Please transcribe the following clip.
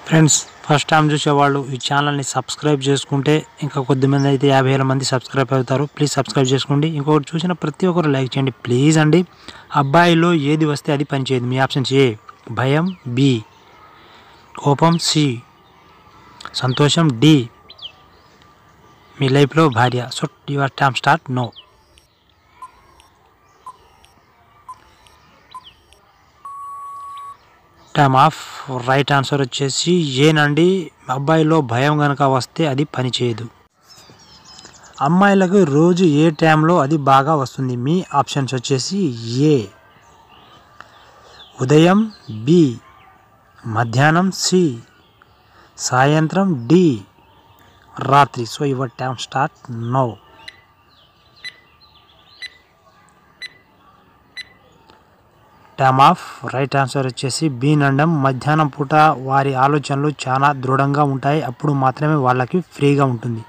Friends first time చూసేవాళ్ళు ఈ ఛానల్ని సబ్స్క్రైబ్ చేసుకుంటే ఇంకా కొద్దిమంది అయితే 50,000 మంది సబ్స్క్రైబ్ అవుతారు. ప్లీజ్ సబ్స్క్రైబ్ చేసుకోండి. ఇంకొకటి చూసిన ప్రతి ఒక్కరు లైక్ చేయండి ప్లీజ్ అండి. అబ్బాయిలో ఏది వస్తే అది పనిచేయదు. మీ ఆప్షన్స్ ఏ భయం, బి కోపం, సి సంతోషం, డి మీ లైఫ్లో భార్య. So your time start now. Time off. Right answer వచ్చేసి ఏనండి. అబ్బాయిలో భయం కనుక వస్తే అది పనిచేయదు. అమ్మాయిలకు రోజు ఏ టైంలో అది బాగా వస్తుంది? మీ ఆప్షన్స్ వచ్చేసి ఏ ఉదయం, బి మధ్యాహ్నం, సి సాయంత్రం, డి రాత్రి. So your time start now. Time off. Right answer వచ్చేసి బి నండం. మధ్యాహ్నం పూట వారి ఆలోచనలు చాలా దృఢంగా ఉంటాయి. అప్పుడు మాత్రమే వాళ్ళకి ఫ్రీగా ఉంటుంది.